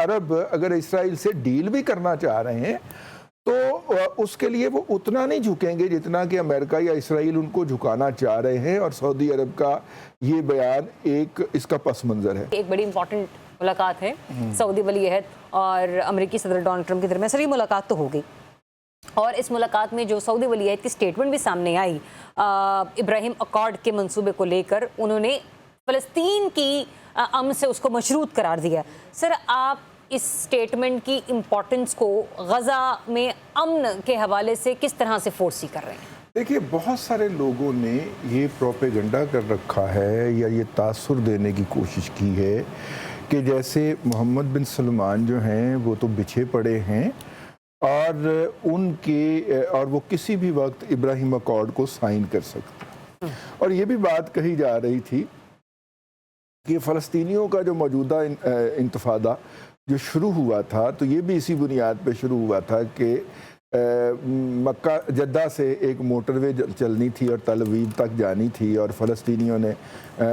अरब अगर इसराइल से डील भी करना चाह रहे हैं तो उसके लिए वो उतना नहीं झुकेंगे जितना कि अमेरिका या इसराइल उनको झुकाना चाह रहे हैं, और सऊदी अरब का ये बयान एक इसका पस मंज़र है। एक बड़ी इंपॉर्टेंट मुलाकात है सऊदी वली अहद और अमेरिकी सदर डोनाल्ड ट्रंप के दरमियान। सर, ये मुलाकात तो हो गई और इस मुलाकात में जो सऊदी वली अहद की स्टेटमेंट भी सामने आई इब्राहिम अकॉर्ड के मंसूबे को लेकर, उन्होंने फ़लस्तीन की अमन से उसको मशरूत करार दिया। सर, आप इस स्टेटमेंट की इम्पोर्टेंस को गज़ा में अमन के हवाले से किस तरह से फोर्सी कर रहे हैं? देखिए, बहुत सारे लोगों ने ये प्रोपेगेंडा कर रखा है या ये तासुर देने की कोशिश की है कि जैसे मोहम्मद बिन सलमान जो हैं वो तो बिछे पड़े हैं और वो किसी भी वक्त इब्राहिम अकॉर्ड को साइन कर सकते हैं। और ये भी बात कही जा रही थी कि फ़लस्तीनियों का जो मौजूदा इंतफादा जो शुरू हुआ था, तो ये भी इसी बुनियाद पे शुरू हुआ था कि मक्का जद्दा से एक मोटरवे चलनी थी और तल अवीव तक जानी थी, और फ़लस्तीनियों ने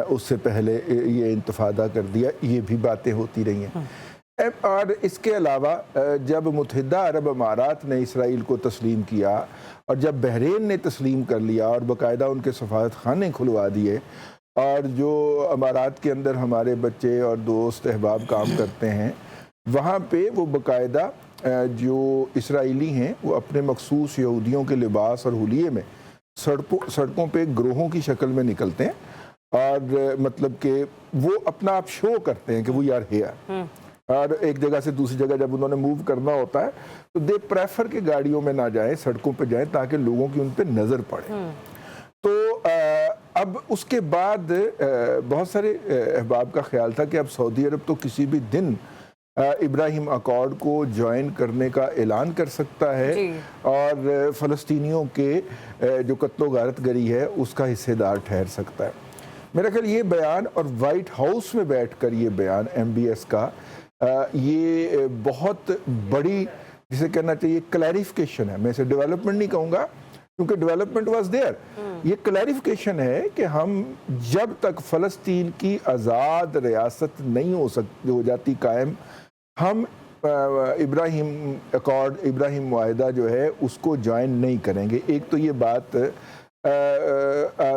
उससे पहले ये इंतफादा कर दिया। ये भी बातें होती रही हैं। और इसके अलावा जब मुत्तहिदा अरब अमारात ने इसराइल को तस्लीम किया और जब बहरीन ने तस्लीम कर लिया और बाकायदा उनके सफारत खाने खुलवा दिए, और जो अमारात के अंदर हमारे बच्चे और दोस्त अहबाब काम करते हैं, वहाँ पे वो बाकायदा जो इसराइली हैं वो अपने मखसूस यहूदियों के लिबास और हुलिये में सड़कों पे ग्रोहों की शक्ल में निकलते हैं, और मतलब कि वो अपना आप शो करते हैं कि वो यार हेयर। और एक जगह से दूसरी जगह जब उन्होंने मूव करना होता है तो दे प्रेफर के गाड़ियों में ना जाएं, सड़कों पे जाएं ताकि लोगों की उन पे नज़र पड़े। तो अब उसके बाद बहुत सारे अहबाब का ख्याल था कि अब सऊदी अरब तो किसी भी दिन इब्राहिम अकॉर्ड को ज्वाइन करने का ऐलान कर सकता है और फ़लस्तीनियों के जो कत्लो गारत गरी है उसका हिस्सेदार ठहर सकता है। मेरा ख्याल ये बयान, और वाइट हाउस में बैठकर ये बयान MBS का, ये बहुत बड़ी, जिसे कहना चाहिए क्लैरिफिकेशन है। मैं इसे डेवलपमेंट नहीं कहूँगा क्योंकि डेवलपमेंट वाज देयर। ये क्लैरिफिकेशन है कि हम जब तक फ़लस्तीन की आज़ाद रियासत नहीं हो जाती कायम, हम इब्राहिम मुआहिदा जो है उसको ज्वाइन नहीं करेंगे। एक तो ये बात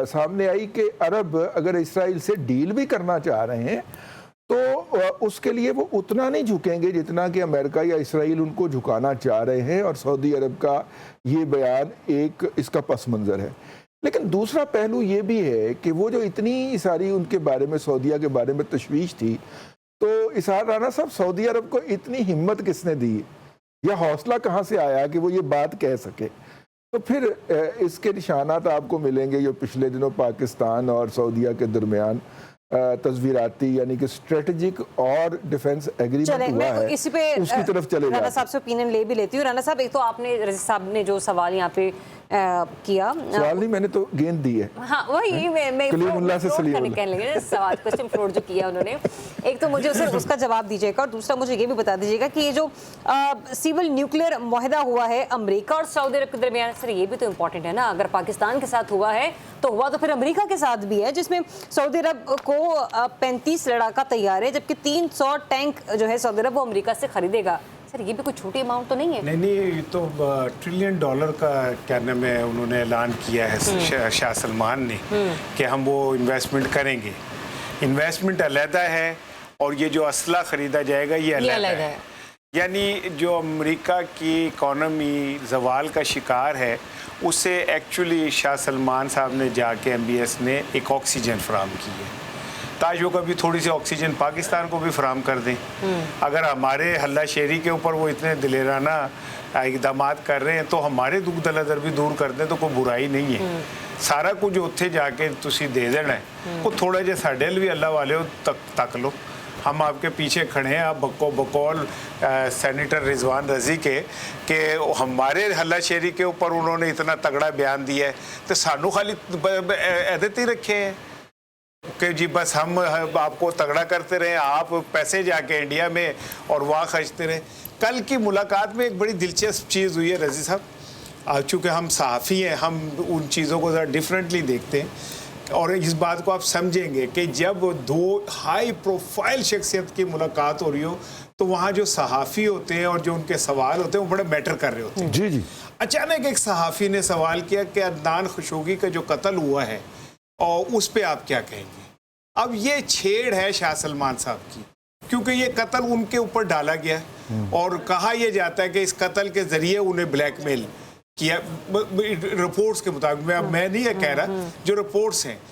सामने आई कि अरब अगर इसराइल से डील भी करना चाह रहे हैं तो उसके लिए वो उतना नहीं झुकेंगे जितना कि अमेरिका या इसराइल उनको झुकाना चाह रहे हैं, और सऊदी अरब का ये बयान एक इसका पस मंज़र है। लेकिन दूसरा पहलू ये भी है कि वो जो इतनी सारी उनके बारे में, सऊदीया के बारे में तशवीश थी, तो इसहार राना साहब, सऊदी अरब को इतनी हिम्मत किसने दी या हौसला कहाँ से आया कि वो ये बात कह सके? तो फिर इसके निशानात आपको मिलेंगे जो पिछले दिनों पाकिस्तान और सऊदीया के दरमियान तस्वीराती यानी कि स्ट्रेटेजिक और डिफेंस एग्रीमेंट हुआ है, उसकी तरफ चले राना साहब से ओपिनियन ले भी लेती हूँ। राना साहब, एक तो आपने रज़ी साहब ने जो सवाल यहाँ पे किया, सवाल नहीं, मैंने तो गेंद दी है। हाँ, वही मैं कलीमुल्लाह से सवाल क्वेश्चन फ्लोट जो किया उन्होंने, एक तो मुझे उसका जवाब दीजिएगा, और दूसरा मुझे ये भी बता दीजिएगा कि ये जो सिविल न्यूक्लियर मुआहिदा हुआ है अमेरिका और सऊदी अरब के दरमियान, सर ये भी तो इम्पोर्टेंट है ना। अगर पाकिस्तान के साथ हुआ है तो हुआ तो फिर अमेरिका के साथ भी है, जिसमें सऊदी अरब को 35 लड़ाका तैयार है, जबकि 300 टैंक जो है सऊदी अरब वो अमेरिका से खरीदेगा। सर ये भी कोई छोटी अमाउंट तो नहीं है? नहीं, ये तो $1 ट्रिलियन का क्या नाम है, उन्होंने ऐलान किया है शाह सलमान ने कि हम वो इन्वेस्टमेंट करेंगे। इन्वेस्टमेंट अलहदा है और ये जो असला ख़रीदा जाएगा ये अलग है। यानी जो अमेरिका की इकॉनमी ज़वाल का शिकार है, उससे एक्चुअली शाह सलमान साहब ने जाके MBS ने एक ऑक्सीजन फराहम की है, ताकि वो कभी थोड़ी सी ऑक्सीजन पाकिस्तान को भी फराहम कर दें। अगर हमारे हल्ला शेरी के ऊपर वो इतने दिलेराना इक़दाम कर रहे हैं तो हमारे दुख दलदर भी दूर कर दें तो कोई बुराई नहीं है। सारा कुछ उत्थे जाके तुसी दे देना है, को थोड़ा जे साडे भी अल्लाह वाले तक लो, हम आपके पीछे खड़े हैं। आप बकौल सेनेटर रिजवान रजी के कि हमारे हल्ला शेरी के ऊपर उन्होंने इतना तगड़ा बयान दिया है तो सानू खाली एदत ही रखे हैं कि जी बस हम आपको तगड़ा करते रहे, आप पैसे जाके इंडिया में और वहाँ खर्चते रहे। कल की मुलाकात में एक बड़ी दिलचस्प चीज़ हुई है रजी साहब, चूँकि हम सहाफ़ी हैं, हम उन चीज़ों को ज़रा डिफरेंटली देखते हैं, और इस बात को आप समझेंगे कि जब दो हाई प्रोफाइल शख्सियत की मुलाकात हो रही हो تو وہاں جو صحافی ہوتے ہیں اور جو ان کے سوال ہوتے ہیں وہ بڑے میٹر کر رہے ہوتے ہیں. جی جی. اچانک ایک صحافی نے سوال کیا کہ عدنان خشوگی کا جو قتل ہوا ہے اور اس پہ آپ کیا کہیں گے؟ اب یہ چھیڑ ہے شاہ سلمان صاحب کی، کیونکہ یہ قتل ان کے اوپر ڈالا گیا اور کہا یہ جاتا ہے کہ اس قتل کے ذریعے انہیں بلیک میل کیا، رپورٹس کے مطابق. میں نہیں کہہ رہا، جو رپورٹس ہیں